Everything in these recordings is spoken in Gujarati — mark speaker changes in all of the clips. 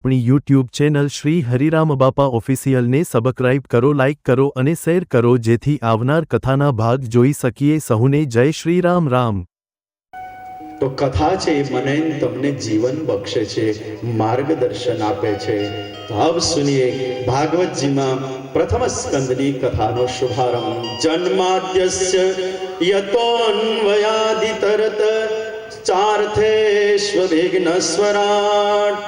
Speaker 1: આપણી યુટ્યુબ ચેનલ શ્રી હરિરામ બાપા ઓફિશિયલને સબસ્ક્રાઇબ કરો, લાઇક કરો અને શેર કરો જેથી આવનાર કથાના ભાગ જોઈ શકીએ. સહુને જય શ્રી રામ. રામ.
Speaker 2: તો કથા છે મને તમને જીવન બક્ષે છે, માર્ગદર્શન આપે છે. તો આપ સુનિએ ભાગવતજીમાં પ્રથમ સ્કંદની કથાનો શુભારંભ. જન્માદ્યસ્ય યતોન્વયાદિતરત ચાર્થેષ્વ વિઘ્નસ્વરાટ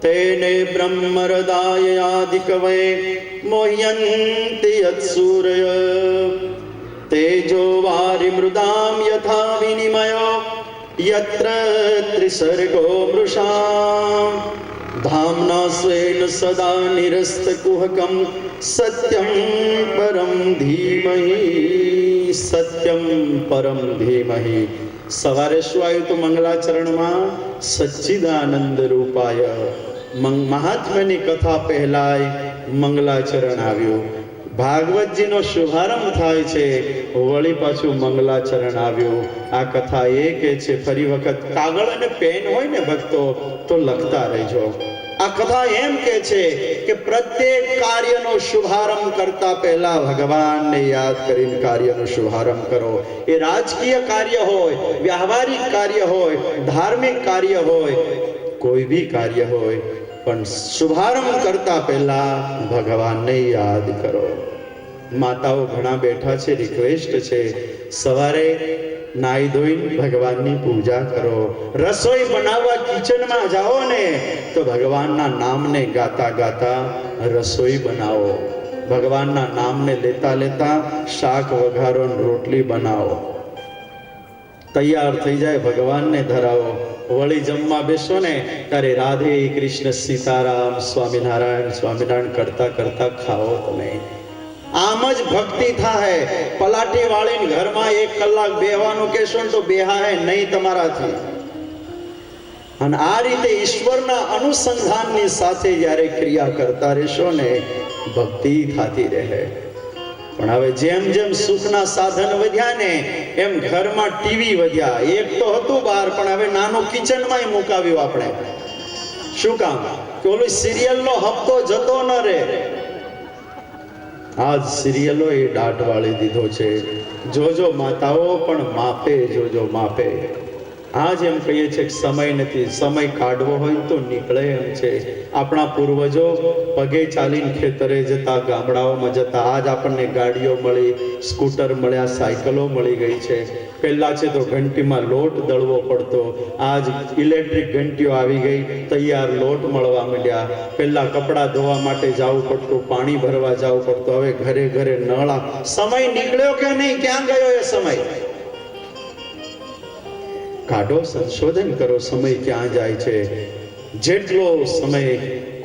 Speaker 2: તેને બ્રહ્મહૃદાયાદિકવયે મોહ્યન્તિ યત્સૂરય તેજો વારિમૃદામ યથા વિનિમયો यत्र त्रिसर्गो मृषा धाम्ना स्वेन सदा निरस्तकुहकं सत्यं परं धीमहि. सत्यं परं धीमहि. સવારે શું આવ્યું તો મંગલાચરણમાં સચ્ચિદાનંદ રૂપાય મહાત્મ્યની કથા પહેલાય મંગલાચરણ આવ્યું. ભાગવતજીનો શુભારંભ થાય છે, વળી પાછું મંગલાચરણ આવ્યું. આ કથા એ કે છે, ફરી વખત કાગળ અને પેન હોય ને ભક્તો તો લખતા રહેજો. આ કથા એમ કે છે કે પ્રત્યેક કાર્યનો શુભારંભ કરતા પહેલા ભગવાનને યાદ કરીને કાર્યનો શુભારંભ કરો. એ રાજકીય કાર્ય હોય, વ્યવહારિક કાર્ય હોય, ધાર્મિક કાર્ય હોય, કોઈ બી કાર્ય હોય, પણ શુભારંભ કરતા પહેલા ભગવાનને યાદ કરો. માતાઓ ઘણા બેઠા છે, રિક્વેસ્ટ છે, સવારે નાઈ ધોઈને ભગવાનની પૂજા કરો. રસોઈ બનાવવા કિચનમાં જાઓ ને તો ભગવાનના નામને ગાતા ગાતા રસોઈ બનાવો. ભગવાનના નામને લેતા લેતા શાક વઘારો, રોટલી બનાવો. તૈયાર થઈ જાય, ભગવાનને ધરાવો. વળી જમવા બેસો ને ત્યારે રાધે કૃષ્ણ સીતારામ સ્વામિનારાયણ સ્વામિનારાયણ કરતા કરતા ખાઓ. તમે આમ જ ભક્તિ થાય. પલાટી વાળીને ઘરમાં 1 કલાક બેહવાનું કહેશો ને તો બેહાય નહીં તમારાથી. અને આ રીતે ઈશ્વરના અનુસંધાનની સાથે જ્યારે ક્રિયા કરતા રહેશો ને ભક્તિ થતી રહે. પણ હવે જેમ જેમ સુખના સાધન વધ્યા ને એમ ઘરમાં ટીવી વધ્યા. એક તો હતું બહાર, પણ હવે નાનું કિચનમાં મુકાવ્યું આપણે. શું કામ? કે ઓલું સિરિયલનો હપ્તો જતો ન રહે. આજ સિરિયલો એ દાટ વાળી દીધો છે. જોજો માતાઓ, પણ માપે જોજો, માપે. આજ એમ કહીએ છે કે સમય નથી. સમય કાઢવો હોય તો નીકળે એમ છે. આપણા પૂર્વજો પગે ચાલીને ખેતરે જતા, ગામડાઓમાં જતા. આજ આપણને ગાડીઓ મળી, સ્કૂટર મળ્યા, સાયકલો મળી ગઈ છે. પહેલા છે તો ઘંટીમાં લોટ દળવો પડતો. આજ ઇલેક્ટ્રિક ઘંટીઓ આવી ગઈ, તૈયાર લોટ મળવા માંડ્યા. પહેલા કપડાં ધોવા માટે જવું પડતું, પાણી ભરવા જવું પડતું. હવે ઘરે ઘરે નળા. સમય નીકળ્યો કે નહીં? ક્યાં ગયો એ સમય? કાઢો, સંશોધન કરો, સમય ક્યાં જાય છે. જેટલો સમય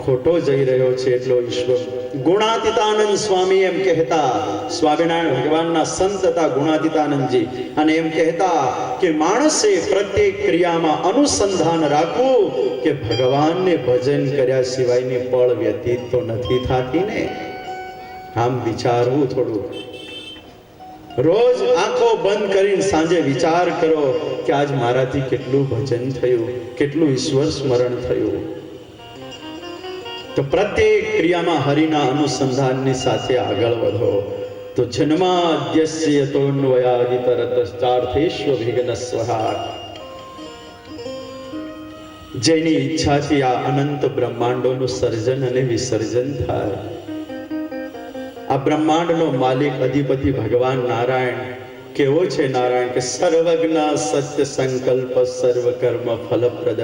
Speaker 2: ખોટો જઈ રહ્યો છે એટલો ઈશ્વર. ગુણાતીતાનંદ સ્વામી એમ કહેતા, સ્વામિનારાયણ ભગવાનના સંત હતા ગુણાતીતાનંદજી, અને એમ કહેતા કે માણસે પ્રત્યેક ક્રિયામાં અનુસંધાન રાખવું કે ભગવાનને ભજન કર્યા સિવાયની પળ વ્યતીત તો નથી થતી ને. આમ વિચારવું થોડું. રોજ આંખો બંધ કરીને સાંજે વિચાર કરો કે આજ મારાથી કેટલું ભજન થયું, કેટલું ઈશ્વર સ્મરણ થયું. તો પ્રત્યેક ક્રિયામાં હરિના અનુસંધાનની સાથે આગળ વધો. તો જન્માદ્યસ્ય તોન્વયાદિતરતશ્ચાર્થેષ્વ વિઘ્નસ્વરાટ. જેની ઈચ્છાથી આ અનંત બ્રહ્માંડોનું સર્જન અને વિસર્જન થાય. આ બ્રહ્માંડનો માલિક અધિપતિ ભગવાન નારાયણ કેવો છે? નારાયણ કે સર્વજ્ઞ સત્ય સંકલ્પ સર્વ કર્મ ફલપ્રદ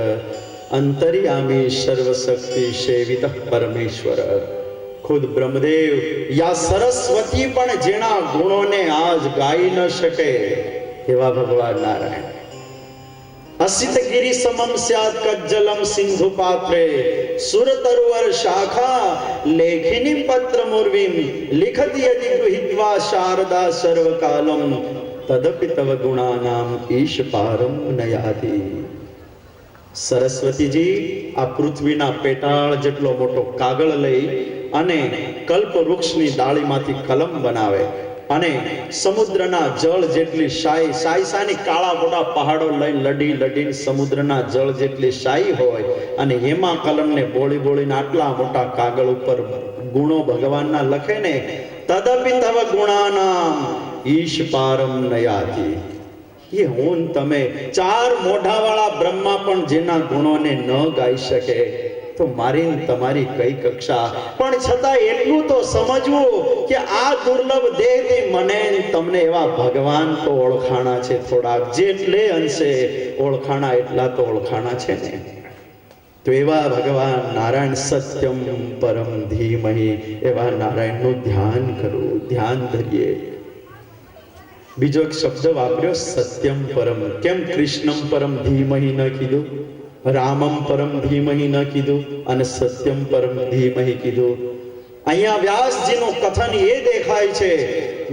Speaker 2: અંતર્યામી સર્વશક્તિ સેવિત પરમેશ્વર. ખુદ બ્રહ્મદેવ યા સરસ્વતી પણ જેના ગુણોને આજ ગાઈ ન શકે એવા ભગવાન નારાયણ. અસિત ગિરી સમમ સ્યાત કજ્જલમ સિંધુ પાત્રે સુરતરુવર શાખા લેખિની પત્ર મુર્વિમ લિખતિ યદિ ગૃહિત્વા શારદા સર્વકાલમ તદપિ તવ ગુણાનામ ઈશ પારમ નયાતિ. સરસ્વતીજી આ પૃથ્વીના પેટાળ જેટલો મોટો કાગળ લઈ અને કલ્પ વૃક્ષની ડાળીમાંથી કલમ બનાવે. અને સમુદ્રના જળ જેટલી શાહી શાની કાળા મોટા પહાડો લઈ લડીને સમુદ્રના જળ જેટલી શાહી હોય અને એમાં કલમને બોળીને આટલા મોટા કાગળ ઉપર ગુણો ભગવાનના લખે ને, તદપિ તવ ગુણાનામ ઈશ પારમ નયાતિ. એ હું તમે 4 મોઢાવાળા બ્રહ્મા પણ જેના ગુણોને ન ગાઈ શકે, તો મારી તમારી કઈ કક્ષા. પણ છતાં એટલું તો સમજવું કે આ દુર્લભ દેહથી મને તમને એવા ભગવાન તો ઓળખાણા છે થોડાક, જેટલે અંશે ઓળખાણા એટલા તો ઓળખાણા છે ને. તો એવા ભગવાન નારાયણ સત્યમ પરમ ધીમહિ, એવા નારાયણનું ધ્યાન કરવું, ધ્યાન ધરીએ. બીજો એક શબ્દ વાપર્યો સત્યમ પરમ. કેમ કૃષ્ણમ પરમ ધીમહિ ન કીધું, રામમ પરમ ધીમહિ ન કીધું અને સત્યમ પરમ ધીમહિ કીધું? અહીંયા વ્યાસજીનું કથન એ દેખાય છે,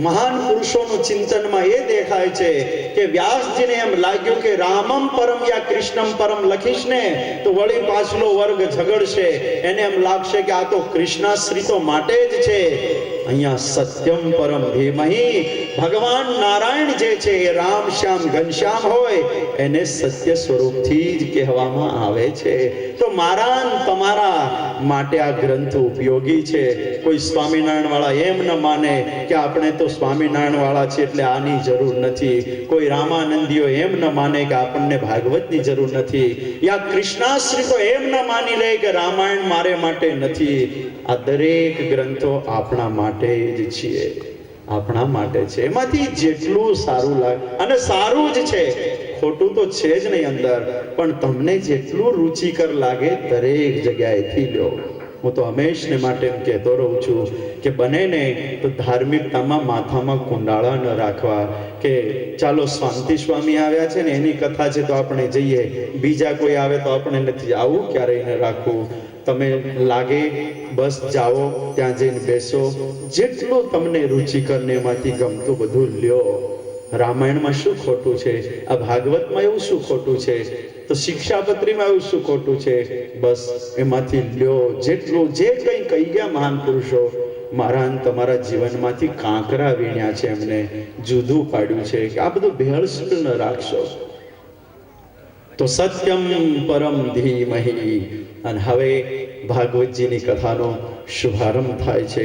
Speaker 2: મહાન પુરુષોનું ચિંતનમાં એ દેખાય છે કે વ્યાસજીને એમ લાગ્યું કે રામમ પરમ યા કૃષ્ણમ પરમ લખીશ ને તો વળી પાછલો વર્ગ ઝઘડશે, એને એમ લાગશે કે આ તો કૃષ્ણાશ્રિતો તો માટે જ છે. અહીંયા સત્યમ પરમ ધીમહિ, ભગવાન નારાયણ જે છે એ રામ શ્યામ ઘનશ્યામ હોય એને સત્ય સ્વરૂપથી જ કહેવામાં આવે છે. તો મારા તમારા માટે આ ગ્રંથ ઉપયોગી છે. કોઈ સ્વામિનારાયણ વાળા એમ ન માને કે આપણે તો સ્વામિનારાયણ વાળા છે એટલે આની જરૂર નથી. કોઈ રામાનંદીઓ એમ ન માને કે આપણને ભાગવતની જરૂર નથી. યા કૃષ્ણાશ્રિતો એમ ન માની લે કે રામાયણ મારે માટે નથી. આ દરેક ગ્રંથો આપણા માટે જ છીએ, આપણા માટે છે. એમાંથી જેટલું સારું લાગે, અને સારું જ છે, ખોટું તો છે જ નહીં અંદર, પણ તમને જેટલું રુચિકર લાગે દરેક જગ્યાએથી લો. હું તો હંમેશને માટે એમ કહેતો રહું છું કે બને ને તો ધાર્મિકતામાં માથામાં કુંડાળા ન રાખવા કે ચાલો શાંતિ સ્વામી આવ્યા છે ને એની કથા છે તો આપણે જઈએ, બીજા કોઈ આવે તો આપણે નથી, આવું ક્યારેય ન રાખવું. તમે લાગે બસ જાઓ, ત્યાં જઈને બેસો, જેટલું તમને રુચિકર ને એમાંથી ગમતું બધું લ્યો. રામાયણમાં શું ખોટું છે? આ ભાગવતમાં એવું શું ખોટું છે? તો શિક્ષાપત્રીમાં એવું શું ખોટું છે? બસ એમાંથી લ્યો જેટલું, જે કંઈ કહી ગયા મહાન પુરુષો, મારા તમારા જીવનમાંથી કાંકરા વીણ્યા છે, એમને જુદું પાડ્યું છે કે આ બધું ભેળસેળ ન રાખશો. તો સત્યમ પરમ ધીમહિ. અને હવે ભાગવતજીની કથાનો શુભારંભ થાય છે.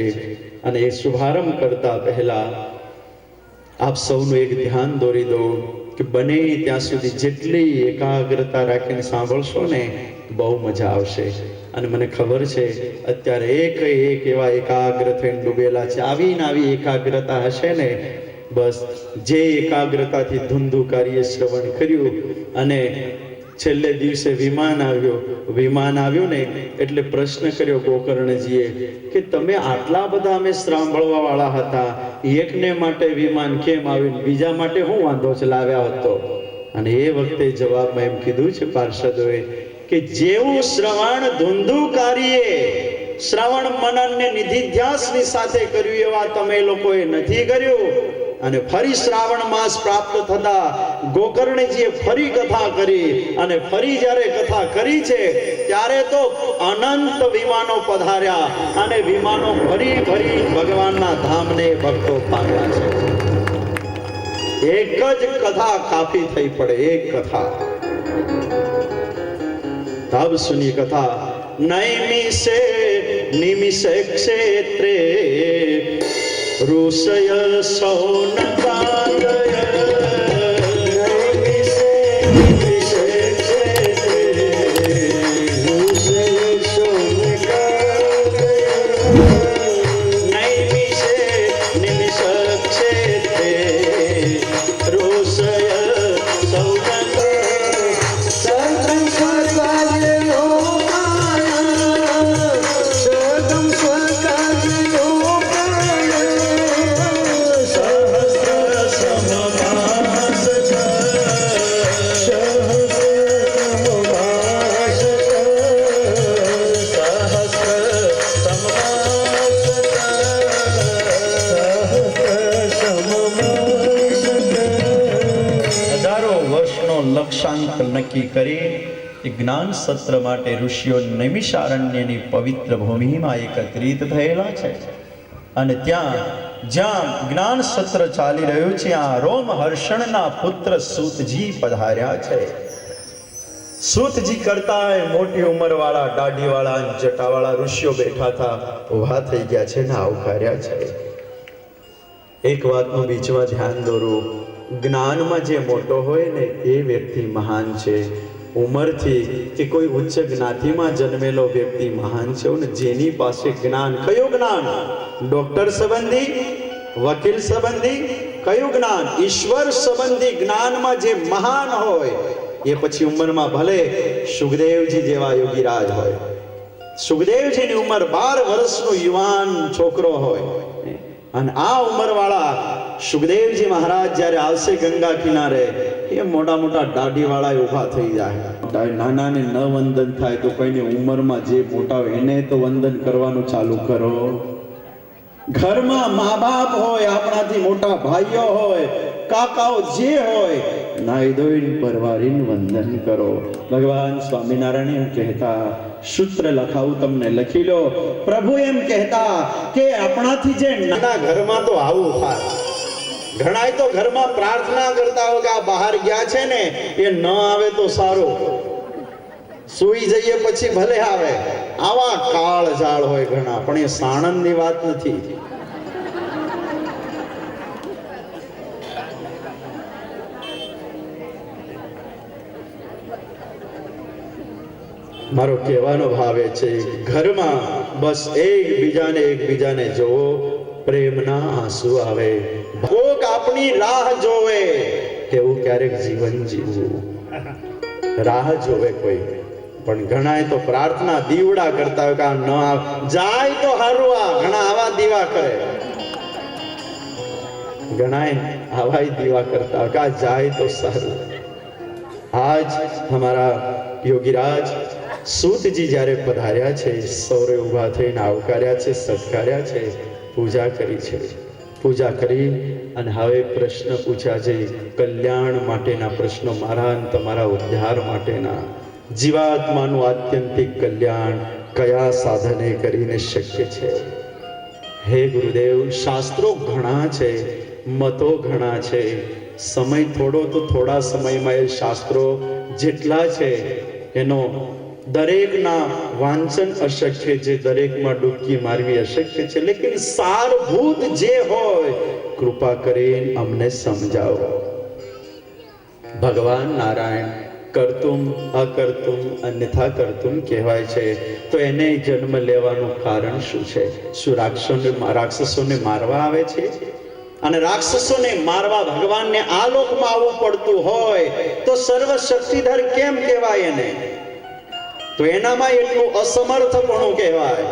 Speaker 2: અને એ શુભારંભ કરતા પહેલા આપ સૌનું એક ધ્યાન દોરી દો કે બને ત્યાં સુધી જેટલી એકાગ્રતા રાખીને સાંભળશો ને બહુ મજા આવશે. અને મને ખબર છે અત્યારે એક એવા એકાગ્ર થઈને ડૂબેલા છે. આવી એકાગ્રતા હશે ને, બસ જે એકાગ્રતાથી ધુંધુકારીએ શ્રવણ કર્યું અને છેલ્લે દિવસે વિમાન આવ્યું ને એટલે પ્રશ્ન કર્યો ગોકર્ણજીએ કે તમે આટલા બધા અમે સાંભળવા વાળા હતા, એકને માટે વિમાન કેમ આવ્યું, બીજા માટે શું વાંધો છે લાવ્યા હતો? અને એ વખતે જવાબમાં એમ કીધું છે પાર્ષદોએ કે જેવું શ્રવણ ધુંધુકારીએ શ્રવણ મનનને નિધિધ્યાસની સાથે કર્યું એવા તમે લોકોએ નથી કર્યું. અને ફરી શ્રાવણ માસ પ્રાપ્ત થતા ગોકર્ણજીએ ફરી કથા કરી, અને ફરી જ્યારે કથા કરી છે ત્યારે તો અનંત વિમાનો પધાર્યા અને વિમાનો ફરી ભગવાનના ધામને ભક્તો પામ્યા છે. એક જ કથા કાફી થઈ પડે, એક કથા. તબ સુની કથા નૈમિષે નિમિષે ક્ષેત્રે ઋષય સૌનકાદય નૈમિષે નિમિષે ક્ષેત્રે ઋષય સૌનકાદય નૈમિષે નિમિષ ક્ષેત્રે ઋષય સૌનકાદય સર્વં સ્વર્ગાય લોકાય સર્વં સ્વર્ગાય લોકાય સહસ્ર સમભાષક લક્ષ્યાંક નક્કી કરી એ જ્ઞાન સત્ર માટે ઋષિઓ નૈમિષારણ્યની પવિત્ર ભૂમિમાં એકત્રિત થયેલા છે. અને ત્યાં જ્યાં જ્ઞાન સત્ર ચાલી રહ્યું છે આ રોમ હર્ષણના પુત્ર સૂતજી પધાર્યા છે. સૂતજી કરતા મોટી ઉંમરવાળા દાઢીવાળા જટાવાળા ઋષિઓ બેઠા હતા, ઊભા થઈ ગયા છે ને આવકાર્યા છે. એક વાતનું બીચમાં ધ્યાન દોરું, જ્ઞાનમાં જે મોટો હોય ને એ વ્યક્તિ મહાન છે. ઉંમરથી કે કોઈ ઉચ્ચ જ્ઞાતિમાં જન્મેલો વ્યક્તિ મહાન છે ને જેની પાસે જ્ઞાન, કયું જ્ઞાન? ડોક્ટર સંબંધી, વકીલ સંબંધી, કયું જ્ઞાન? ઈશ્વર સંબંધી જ્ઞાનમાં જે મહાન હોય એ પછી ઉંમરમાં ભલે સુખદેવજી જેવા યોગીરાજ હોય, સુખદેવજીની ઉંમર 12 વર્ષનો યુવાન છોકરો હોય, અને આ ઉંમરવાળા સુખદેવજી મહારાજ જ્યારે આવશે ગંગા કિનારે, એ મોટા મોટા દાઢીવાળા ઊભા થઈ જાય. નાનાને ન વંદન થાય તો કોઈની ઉંમરમાં જે મોટા હોય એને તો વંદન કરવાનું ચાલુ કરો. ઘરમાં મા બાપ હોય, આપણાથી મોટા ભાઈઓ હોય, કાકાઓ જે હોય, નાઈ ધોઈને પરવારીને વંદન કરો. ભગવાન સ્વામિનારાયણ એમ કહેતા, સૂત્ર લખાવું તમને લખી લો. પ્રભુ એમ કહેતા કે આપણાથી જે નાના ઘરમાં તો આવું થાય. ઘણાય તો ઘરમાં પ્રાર્થના કરતા હોય કે આ બહાર ગયા છે ને એ ન આવે તો સારું, સુઈ જઈએ પછી ભલે આવે. આવા કાળ ઝાળ હોય ઘણા, પણ એ સાણંદની વાત નથી. મારો કહેવાનો ભાવ એ છે, ઘરમાં બસ એકબીજાને જોવો, પ્રેમના આંસુ આવે, કોક આપણી રાહ જોવે, એવું ક્યારેક જીવન જીવવું. રાહ જોવે કોઈ, પણ ઘણા તો પ્રાર્થના દીવડા કરતા હોય કે આ ન જાય તો હારું. આ ઘણા આવા દીવા કરે, ઘણા આવા દીવા કરતા હોય કે આ જાય તો સારું. આજ હમારા યોગીરાજ સૂતજી જ્યારે પધાર્યા છે, સૌરે ઊભા થઈને આવકાર્યા છે, સત્કાર્યા છે, પૂજા કરી છે. પૂજા કરી અને હવે પ્રશ્ન પૂછ્યા છે, કલ્યાણ માટેના પ્રશ્નો, મારા અને તમારા ઉદ્ધાર માટેના. જીવાત્માનું આત્યંતિક કલ્યાણ કયા સાધને કરીને શક્ય છે? હે ગુરુદેવ, શાસ્ત્રો ઘણા છે, મતો ઘણા છે, સમય થોડો તો થોડા સમયમાં એ શાસ્ત્રો જેટલા છે એનો દરેકના વાંચન અશક્ય છે, દરેકમાં ડૂબકી મારવી અશક્ય છે. લેકિન સારભૂત જે હોય કૃપા કરીને અમને સમજાવો. ભગવાન નારાયણ કરતુમ અકર્તુમ અન્યથા કરતુમ કહેવાય છે, તો એને જન્મ લેવાનું કારણ શું છે? શું રાક્ષસોને મારવા આવે છે? અને રાક્ષસોને મારવા ભગવાનને આ લોકમાં આવવું પડતું હોય તો સર્વશક્તિધર કેમ કહેવાય એને? તો એનામાં એટલું અસમર્થપણું કહેવાય.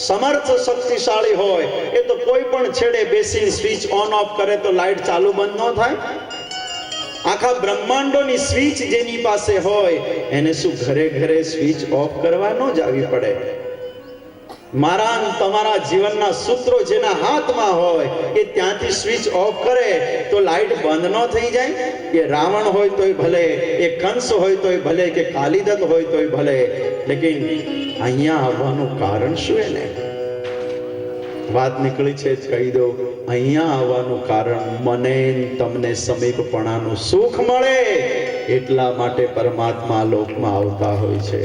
Speaker 2: સમર્થ શક્તિશાળી હોય એ તો કોઈ પણ છેડે બેસીને સ્વિચ ઓન ઓફ કરે તો લાઈટ ચાલુ બંધ ન થાય. આખા બ્રહ્માંડોની સ્વિચ જેની પાસે હોય એને શું ઘરે ઘરે સ્વિચ ઓફ કરવા ન જવી પડે? મારા તમારા જીવનના સૂત્રો જેના હાથમાં હોય એ ત્યાંથી સ્વિચ ઓફ કરે તો લાઈટ બંધ ન થઈ જાય? એ રાવણ હોય તોય ભલે, એ કંસ હોય તોય ભલે, કે કાલિદત્ત હોય તોય ભલે, લેકિન અહીંયા આવવાનું કારણ શું? એને વાત નીકળી છે કહી દો. અહીંયા આવવાનું કારણ મને તમને સમીપપણાનું સુખ મળે એટલા માટે પરમાત્મા લોકમાં આવતા હોય છે.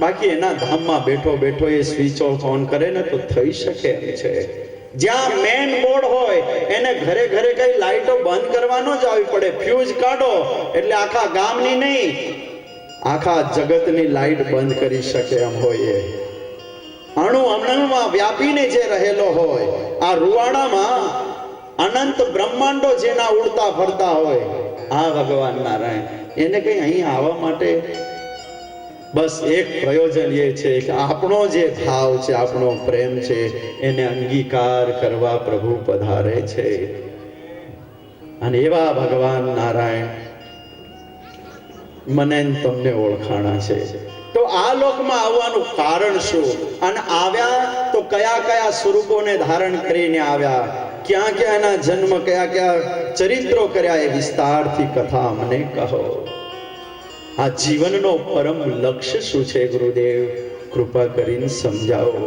Speaker 2: બાકી એના ધામમાં બેઠો બેઠો એ સ્વિચ ઓફ ઓન કરે ને તો થઈ શકે એમ છે. જ્યાં મેન બોર્ડ હોય એને ઘરે ઘરે કઈ લાઈટો બંધ કરવા ન જવી પડે. ફ્યુઝ કાઢો એટલે આખા ગામની નહીં, આખા જગતની લાઈટ બંધ કરી શકે એમ હોય. અણુ અણુમાં વ્યાપીને જે રહેલો હોય, આ રૂવાડામાં અનંત બ્રહ્માંડો જેના ઉડતા ફરતા હોય, આ ભગવાન નારાયણ એને કઈ અહીં આવવા માટે બસ એક પ્રયોજન એ છે કે આપણો જે ભાવ છે, આપણો પ્રેમ છે, એને અંગીકાર કરવા પ્રભુ પધારે છે. અને એવા ભગવાન નારાયણ મને તમને ઓળખાણા છે. તો આ લોકમાં આવવાનું કારણ શું? અને આવ્યા તો કયા કયા સ્વરૂપોને ધારણ કરીને આવ્યા, ક્યાં ક્યાં એના જન્મ, કયા કયા ચરિત્રો કર્યા, એ વિસ્તારથી કથા અમને કહો. આ જીવનનો પરમ લક્ષ્ય શું છે ગુરુદેવ? કૃપા કરીને સમજાવો.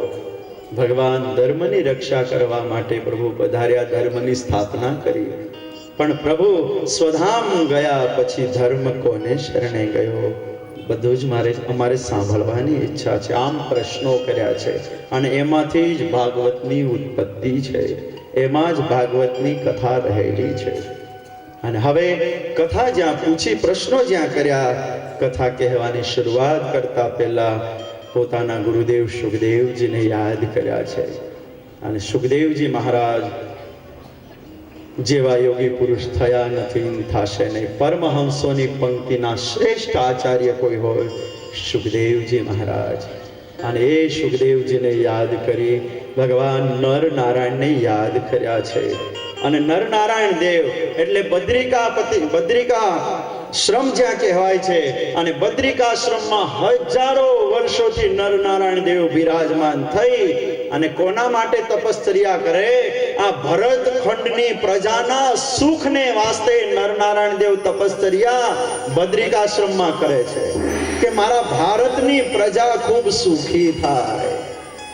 Speaker 2: ભગવાન ધર્મની રક્ષા કરવા માટે પ્રભુ પધાર્યા, ધર્મની સ્થાપના કરી. પણ પ્રભુ સ્વધામ ગયા પછી ધર્મ કોને શરણે ગયો? બધું જ અમારે સાંભળવાની ઈચ્છા છે. આમ પ્રશ્નો કર્યા છે અને એમાંથી જ ભાગવતની ઉત્પત્તિ છે, એમાં જ ભાગવતની કથા રહેલી છે. અને હવે કથા જ્યાં પૂછી, પ્રશ્નો જ્યાં કર્યા, કથા કહેવાની શરૂઆત કરતા પહેલા પોતાના ગુરુદેવ સુખદેવજીને યાદ કર્યા છે. અને સુખદેવજી મહારાજ જેવા યોગી પુરુષ થયા નથી, થશે નહીં. પરમહંસોની પંક્તિના શ્રેષ્ઠ આચાર્ય કોઈ હોય, સુખદેવજી મહારાજ. અને એ સુખદેવજીને યાદ કરી ભગવાન નર નારાયણને યાદ કર્યા છે. અને નર નારાયણ દેવ એટલે બદ્રિકા શ્રમ જ્યાં કહેવાય છે, અને બદ્રિકાશ્રમમાં હજારો વર્ષોથી નર નારાયણ દેવ બિરાજમાન થઈ અને કોના માટે તપશ્ચર્યા કરે? આ ભરત ખંડની પ્રજાના સુખને વાસ્તે નર નારાયણ દેવ તપશ્ચર્યા બદ્રિકાશ્રમમાં કરે છે કે મારા ભારતની પ્રજા ખૂબ સુખી થાય,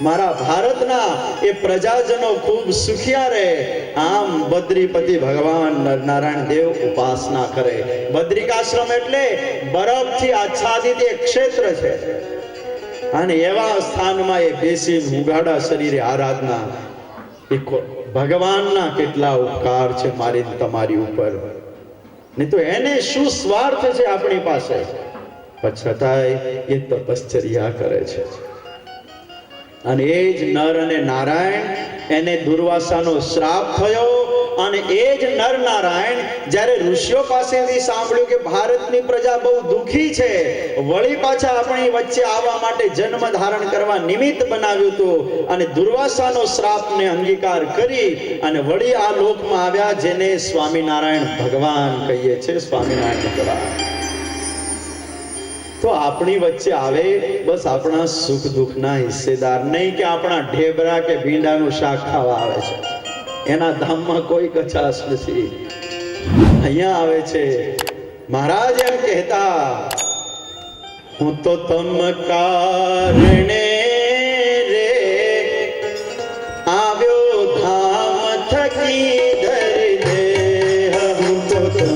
Speaker 2: મારા ભારતના એ પ્રજાજનો ખૂબ સુખિયા રહે. આમ બદ્રીપતિ ભગવાન નરનારાયણ દેવ ઉપાસના કરે. બદ્રિકાશ્રમ એટલે બરફથી આચ્છાદિત એક ક્ષેત્ર છે અને એવા સ્થાનમાં એ બેસી ઉગાડા શરીરે આરાધના. ભગવાનના કેટલા ઉપકાર છે મારી તમારી ઉપર, નહીં તો એને શું સ્વાર્થ છે આપણી પાસે? છતાંય એ તપશ્ચર્યા કરે છે. અને એ જ નર અને નારાયણ, એને દુર્વાસાનો શ્રાપ થયો. અને એ જ નર નારાયણ જ્યારે ઋષિઓ પાસેથી સાંભળ્યું કે ભારતની પ્રજા બહુ દુઃખી છે, વળી પાછા આપણી વચ્ચે આવવા માટે જન્મ ધારણ કરવા નિમિત્ત બનાવ્યું હતું અને દુર્વાસાનો શ્રાપને અંગીકાર કરી અને વળી આ લોકમાં આવ્યા, જેને સ્વામિનારાયણ ભગવાન કહીએ છીએ. સ્વામિનારાયણ ભગવાન તો આપણી વચ્ચે આવે, બસ આપણા સુખ દુઃખના હિસ્સેદાર, નહીં કે આપણા ઢેબરા કે ભીંડાનું શાક ખાવા આવે છે. એના ધામમાં કોઈ કચાશ નથી. અહીંયા આવે છે. મહારાજ એમ કહેતા, હું તો તમ કારણે રે આવ્યો ધામ થકી ધરી દે. હું તો તમ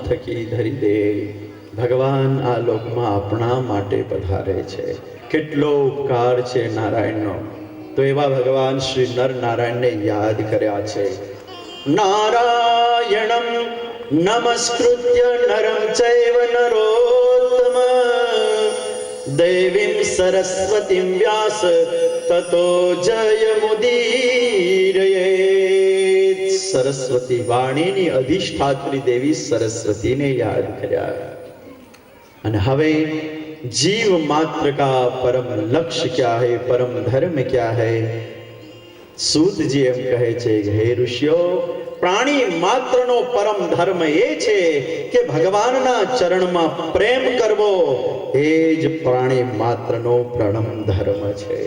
Speaker 2: થકી ધરી દે. ભગવાન આ લોકમાં આપણા માટે પધારે છે. કેટલો ઉપકાર છે નારાયણનો. તો એવા ભગવાન શ્રી નર નારાયણને યાદ કર્યા છે. નારાયણમ નમસ્કૃત્ય નરમ ચૈવ નરોત્તમ દેવીમ સરસ્વતીમ વ્યાસ તતો જયમુદીરયેત. સરસ્વતી વાણીની અધિષ્ઠાત્રી દેવી સરસ્વતીને યાદ કર્યા. અને હવે जीव मात्र का परम लक्ष्य क्या है, परम धर्म क्या है? सूत जी एम कहे छे, हे ऋषियो, प्राणी मात्रनो परम धर्म ए छे કે ભગવાનના ચરણમાં પ્રેમ કરવો. એ જ પ્રાણી માત્રનો પરમ ધર્મ છે.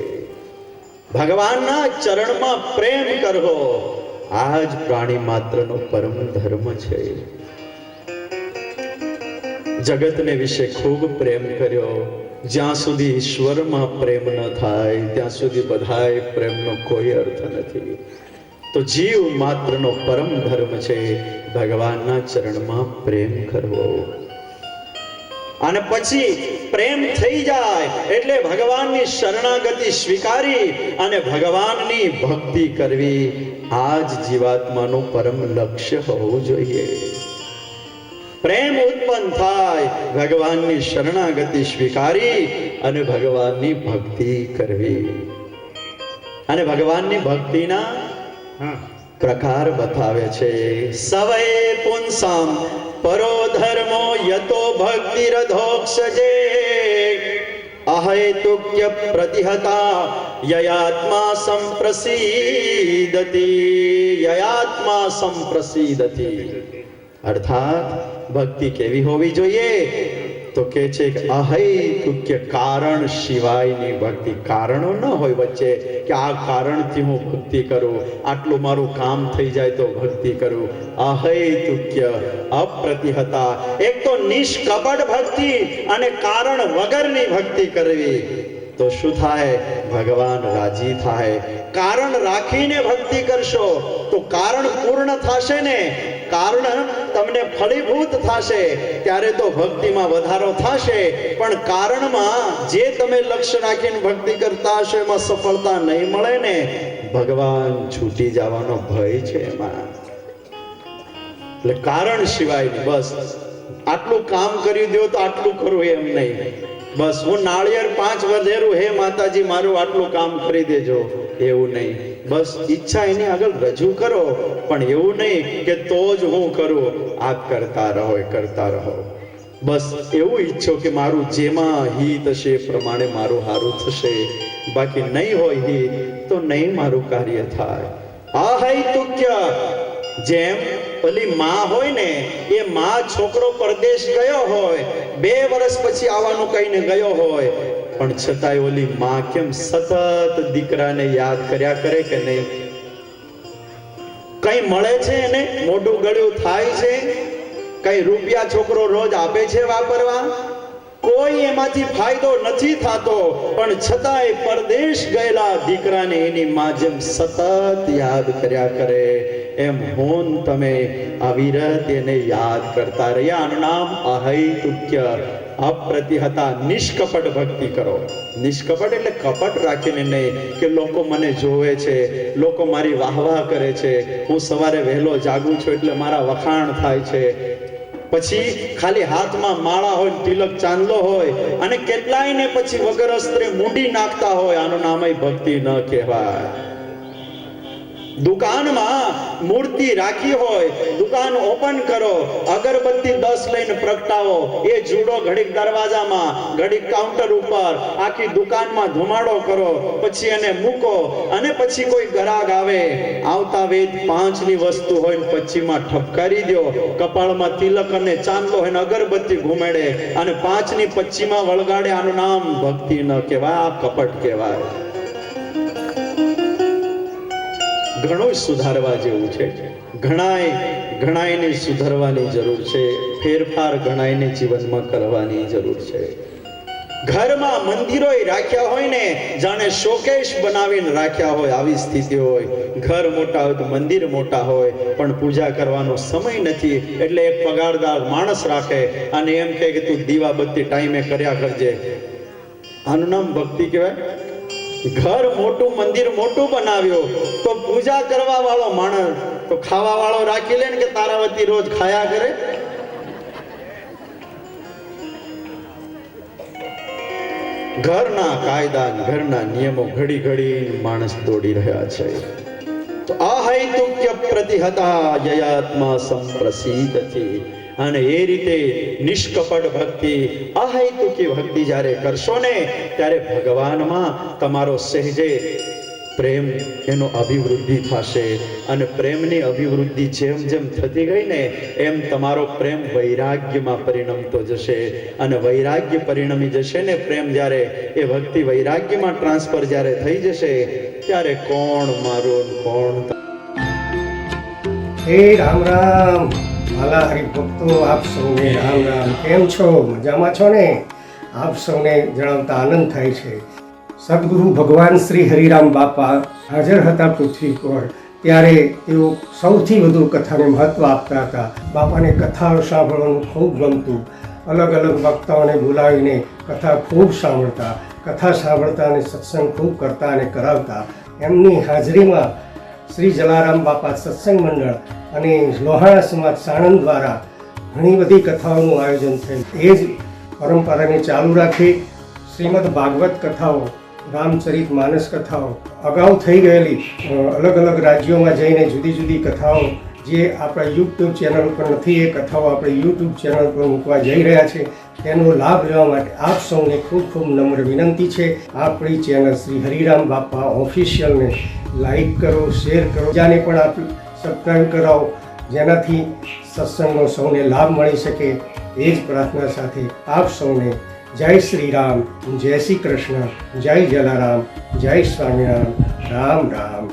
Speaker 2: ભગવાનના ચરણમાં પ્રેમ કરવો, આ જ પ્રાણી માત્રનો પરમ ધર્મ છે. જગતને વિશે ખૂબ પ્રેમ કર્યો. જ્યાં સુધી ઈશ્વરમાં પ્રેમ ન થાય ત્યાં સુધી બધાય પ્રેમનો કોઈ અર્થ નથી. તો તો જીવ માત્રનો પરમ ધર્મ છે ભગવાનના ચરણમાં પ્રેમ કરવો. અને પછી પ્રેમ થઈ જાય એટલે ભગવાનની શરણાગતિ સ્વીકારી અને ભગવાનની ભક્તિ કરવી. આ જ જીવાત્માનું પરમ લક્ષ્ય હોવું જોઈએ. પ્રેમ ઉત્પન્ન થાય, ભગવાનની શરણાગતિ સ્વીકારી અને ભગવાનની ભક્તિ કરવી. અને ભગવાનની ભક્તિના પ્રકાર બતાવે છે. સવૈ પુંસામ પરો ધર્મો યતો ભક્તિરધોક્ષજે અહેતુક્ય પ્રતિહતા યયાત્મા સંપ્રસીદતિ. યયાત્મા સંપ્રસીદતિ અર્થાત ભક્તિ કેવી હોવી જોઈએ? તો કે છે કે અહેતુક્ય કારણ સિવાયની ભક્તિ. કારણો ન હોય વચ્ચે કે આ કારણથી હું ભક્તિ કરું, આટલું મારું કામ થઈ જાય તો ભક્તિ કરું. અહેતુક્ય અપ્રતિહતા, એક તો નિષ્કપટ ભક્તિ અને કારણ વગરની ભક્તિ કરવી. તો શું થાય? ભગવાન રાજી થાય. કારણ રાખીને ભક્તિ કરશો તો કારણ પૂર્ણ થશે ને, કારણ તમને ફળીભૂત થશે ત્યારે તો ભક્તિમાં વધારો થશે. પણ કારણમાં જે તમે લક્ષ્ય રાખીને ભક્તિ કરતા હશો એમાં સફળતા નહીં મળે ને, ભગવાન છૂટી જવાનો ભય છે એમાં. એટલે કારણ સિવાય બસ આટલું કામ કરી દો તો આટલું કરું એમ નહીં. બસ હું નાળિયેર 5 વધેરું, હે માતાજી મારું આટલું કામ કરી દેજો, એવું નહીં. બસ ઈચ્છા એની આગળ રજૂ કરો, પણ એવું નહીં કે તો જ હું કરું. આપ કરતા રહો, કરતા રહો. બસ એવું ઈચ્છો કે મારું જેમાં હિત હશે એ પ્રમાણે મારું સારું થશે. બાકી નહીં હોય હિત તો નહીં મારું કાર્ય થાય. અહેતુક્ય, જેમ ઓલી માં હોય ને, એ માં છોકરો પરદેશ ગયો હોય, 2 વર્ષ પછી આવવાનું કહીને ગયો હોય, પણ છતાંય ઓલી માં કેમ સતત દીકરાને યાદ કર્યા કરે કે નહીં? કઈ મળે છે એને? મોઢું ગળ્યું થાય છે? કઈ રૂપિયા છોકરો રોજ આપે છે વાપરવા? કોઈ એમાંથી ફાયદો નથી થતો, પણ છતાંય પરદેશ ગયેલા દીકરાને એની માં જેમ સતત યાદ કર્યા કરે એમ હોન તમે અવિરત એને યાદ કરતા રહ્યા. આનું નામ અહેતુક્ય અપ્રતિહતા નિષ્કપટ ભક્તિ કરો. નિષ્કપટ એટલે કપટ રાખીને નહીં કે લોકો મને જોવે છે, લોકો મારી વાહવાહ કરે છે, હું સવારે વહેલો જાગું છું એટલે મારા વખાણ થાય છે. પછી ખાલી હાથમાં માળા હોય, તિલક ચાંદલો હોય અને કેટલાય ને પછી વગર અસ્ત્રે મૂંડી નાખતા હોય, આનું નામ ભક્તિ ન કહેવાય. દુકાનમાં મૂર્તિ રાખી હોય, દુકાન ઓપન કરો, અગરબત્તી 10 લઈને પ્રગટાવો, એ જુડો ઘડીક દરવાજામાં, ઘડીક કાઉન્ટર ઉપર, આખી દુકાનમાં ધુમાડો કરો, પછી એને મૂકો અને પછી કોઈ ગ્રાહક આવે, આવતા વેદ 5ની વસ્તુ હોય ને 25માં ઠપકારી દો, કપાળમાં તિલક અને ચાંદલો હોય ને અગરબત્તી ઘુમેડે અને 5ની 25માં વળગાડે. આનું નામ ભક્તિ ન કહેવાય, આ કપટ કહેવાય. ઘણું સુધારવા જેવું છે. ઘણાયને સુધારવાની જરૂર છે. ફેરફાર ઘણાયને જીવનમાં કરવાની જરૂર છે. ઘરમાં મંદિરો રાખ્યા હોય ને, જાણે શોકેશ બનાવીને રાખ્યા હોય, આવી સ્થિતિ હોય. ઘર મોટા હોય તો મંદિર મોટા હોય, પણ પૂજા કરવાનો સમય નથી એટલે એક પગારદાર માણસ રાખે અને એમ કહે કે તું દીવાબત્તી ટાઈમે કર્યા કરજે. આનું નામ ભક્તિ કહેવાય? ઘર મોટું, મંદિર મોટું બનાવ્યું તો પૂજા કરવા વાળો માણસ તો ખાવા વાળો રાખી લે ને કે તારાવતી રોજ ખાયા કરે. ઘરના કાયદા, ઘરના નિયમો ઘડી ઘડી માણસ દોડી રહ્યા છે. તો અહેતુક્ય પ્રતિહતા યયાત્મા સંપ્રસીદતિ. અને એ રીતે નિષ્કપટ ભક્તિ, અહેતુકી ભક્તિ જ્યારે કરશો ને ત્યારે ભગવાનમાં તમારો સહેજે પ્રેમ એનો અભિવૃદ્ધિ થશે. અને પ્રેમની અભિવૃદ્ધિ જેમ જેમ થતી ગઈ ને એમ તમારો પ્રેમ વૈરાગ્યમાં પરિણમતો જશે. અને વૈરાગ્ય પરિણમી જશે ને, પ્રેમ જ્યારે એ ભક્તિ વૈરાગ્યમાં ટ્રાન્સફર જ્યારે થઈ જશે ત્યારે કોણ મારું કોણ.
Speaker 3: હે રામ રામ વાલા હરિભક્તો, આપ સૌને રામ રામ. કેમ છો? મજામાં છો ને? આપ સૌને જણાવતા આનંદ થાય છે. સદગુરુ ભગવાન શ્રી હરિરામ બાપા હાજર હતા પૃથ્વી પર, ત્યારે તેઓ સૌથી વધુ કથાને મહત્ત્વ આપતા હતા. બાપાને કથાઓ સાંભળવાનું ખૂબ ગમતું. અલગ અલગ વક્તાઓને બોલાવીને કથા ખૂબ સાંભળતા. કથા સાંભળતા અને સત્સંગ ખૂબ કરતા અને કરાવતા. એમની હાજરીમાં શ્રી જલારામ બાપા સત્સંગ મંડળ અને લોહાણા સમાજ સાણંદ દ્વારા ઘણી બધી કથાઓનું આયોજન થયું. એ જ પરંપરાને ચાલુ રાખી શ્રીમદ ભાગવત કથાઓ, રામચરિત માનસ કથાઓ, અગાઉ થઈ ગયેલી અલગ અલગ રાજ્યોમાં જઈને જુદી જુદી કથાઓ જે આપણા યુટ્યુબ ચેનલ પર નથી, એ કથાઓ આપણે યુટ્યુબ ચેનલ પર મૂકવા જઈ રહ્યા છે. તેનો લાભ લેવા માટે આપ સૌને ખૂબ ખૂબ નમ્ર વિનંતી છે. આપણી ચેનલ શ્રી હરિરામ બાપા ઓફિશિયલને લાઈક કરો, શેર કરો, બીજાને પણ આપ સબસ્ક્રાઈબ કરાવો, જેનાથી સત્સંગનો સૌને લાભ મળી શકે. એ જ પ્રાર્થના સાથે આપ સૌને જય શ્રી રામ, જય શ્રી કૃષ્ણ, જય જલારામ, જય સ્વામિનારાયણ, રામ રામ.